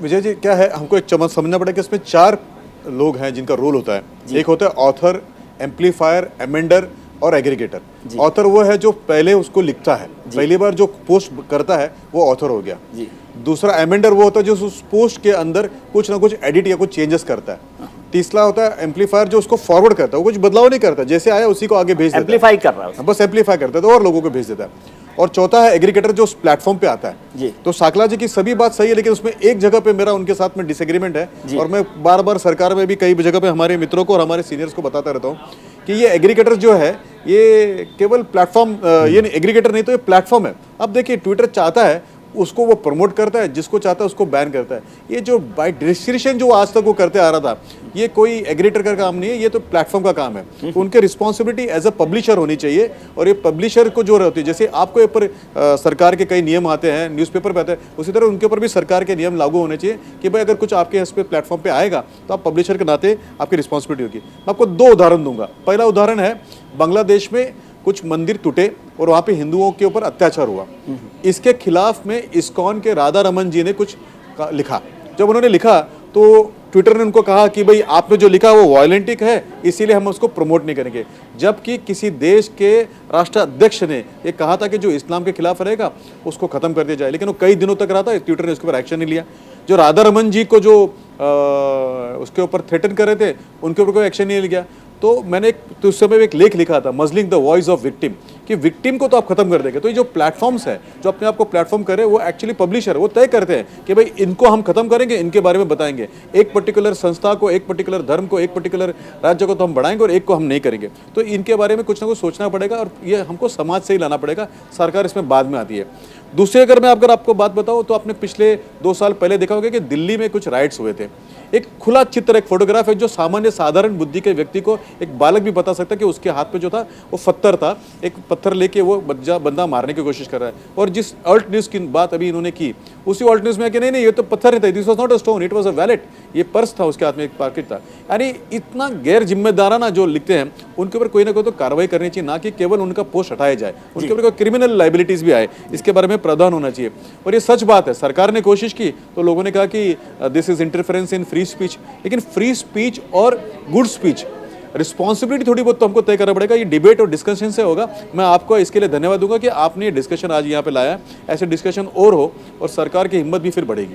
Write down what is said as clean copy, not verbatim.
विजय जी क्या है, हमको एक चमक समझना पड़ेगा कि इसमें 4 लोग हैं जिनका रोल होता है। एक होता है ऑथर, एम्पलीफायर, एमेंडर और एग्रीगेटर। ऑथर वो है जो पहले उसको लिखता है, पहली बार जो पोस्ट करता है वो ऑथर हो गया। दूसरा एमेंडर वो होता है जो उस पोस्ट के अंदर कुछ ना कुछ एडिट या कुछ चेंजेस करता है। तीसरा होता है एम्पलीफायर जो उसको फॉरवर्ड करता है, वो कुछ बदलाव नहीं करता, जैसे आया उसी को आगे भेज देता है, एम्पलीफाई कर रहा है, बस एम्पलीफाई करता है तो और लोगों को भेज देता है। और चौथा है एग्रीगेटर जो उस प्लेटफॉर्म पे आता है। तो साकला जी की सभी बात सही है, लेकिन उसमें एक जगह पे मेरा उनके साथ में डिसएग्रीमेंट है, और मैं बार बार सरकार में भी कई जगह पे हमारे मित्रों को और हमारे सीनियर्स को बताता रहता हूँ कि ये एग्रीगेटर जो है ये केवल प्लेटफॉर्म, ये एग्रीगेटर नहीं तो ये प्लेटफॉर्म है। अब देखिए ट्विटर चाहता है उसको वो प्रमोट करता है, जिसको चाहता है उसको बैन करता है। ये जो बाय डिस्क्रिप्शन जो आज तक वो करते आ रहा था, ये कोई एग्रीगेटर का काम नहीं है, ये तो प्लेटफॉर्म का काम है। तो उनके रिस्पॉन्सिबिलिटी एज अ पब्लिशर होनी चाहिए, और ये पब्लिशर को जो रहती है, जैसे आपके ऊपर सरकार के कई नियम आते हैं, न्यूज़पेपर पे आते हैं, उसी तरह उनके ऊपर भी सरकार के नियम लागू होने चाहिए कि भाई अगर कुछ आपके इस पे प्लेटफॉर्म पे आएगा तो आप पब्लिशर के नाते आपकी रिस्पॉन्सिबिलिटी होगी। मैं आपको 2 उदाहरण दूंगा। पहला उदाहरण है बांग्लादेश में कुछ मंदिर टूटे और वहाँ पे हिंदुओं के ऊपर अत्याचार हुआ। इसके खिलाफ में इस्कॉन के राधा रमन जी ने कुछ लिखा। जब उन्होंने लिखा तो ट्विटर ने उनको कहा कि भाई आपने जो लिखा वो वायलेंटिक है, इसीलिए हम उसको प्रमोट नहीं करेंगे। जबकि किसी देश के राष्ट्राध्यक्ष ने ये कहा था कि जो इस्लाम के खिलाफ रहेगा उसको खत्म कर दिया जाए, लेकिन वो कई दिनों तक रहा था, ट्विटर ने उसके ऊपर एक्शन नहीं लिया। जो राधा रमन जी को जो उसके ऊपर थ्रेटन कर रहे थे उनके ऊपर कोई एक्शन नहीं लिया। तो मैंने तो उस समय एक लेख लिखा था, मजलिंग द वॉइस ऑफ विक्टिम, कि विक्टिम को तो आप खत्म कर देंगे। तो ये जो प्लेटफॉर्म्स है जो अपने आप को प्लेटफॉर्म करे, वो एक्चुअली पब्लिशर वो तय करते हैं कि भाई इनको हम खत्म करेंगे, इनके बारे में बताएंगे। एक पर्टिकुलर संस्था को, एक पर्टिकुलर धर्म को, एक पर्टिकुलर राज्य को तो हम बढ़ाएंगे और एक को हम नहीं करेंगे। तो इनके बारे में कुछ ना कुछ सोचना पड़ेगा, और ये हमको समाज से ही लाना पड़ेगा, सरकार इसमें बाद में आती है। दूसरी अगर मैं आपको बात बताऊं तो आपने पिछले 2 साल पहले देखा होगा कि दिल्ली में कुछ राइट्स हुए थे। एक खुला चित्र, एक फोटोग्राफ है जो सामान्य साधारण बुद्धि के व्यक्ति को, एक बालक भी बता सकता है कि उसके हाथ पे जो था वो पत्थर था, एक पत्थर लेके वो बंदा मारने की कोशिश कर रहा है। और जिस अल्ट न्यूज़ की बात अभी इन्होंने की, उसी अल्ट न्यूज़ में कि नहीं ये तो पत्थर नहीं था, this was not a stone, it was a wallet, ये पर्स था उसके हाथ में, एक पॉकेट था। यानी इतना गैर जिम्मेदाराना जो लिखते हैं उनके ऊपर कोई ना कोई तो कार्रवाई करनी चाहिए, ना कि केवल उनका पोस्ट हटाया जाए, उनके ऊपर कोई क्रिमिनल लाइबिलिटीज भी आए, इसके बारे में प्रावधान होना चाहिए। और ये सच बात है, सरकार ने कोशिश की तो लोगों ने कहा कि this is interference in free speech, लेकिन फ्री स्पीच और गुड स्पीच रिस्पॉन्सिबिलिटी थोड़ी बहुत तो हमको तय करना पड़ेगा। ये डिबेट और डिस्कशन से होगा। मैं आपको इसके लिए धन्यवाद दूंगा कि आपने ये डिस्कशन आज यहाँ पे लाया। ऐसे डिस्कशन और हो और सरकार की हिम्मत भी फिर बढ़ेगी।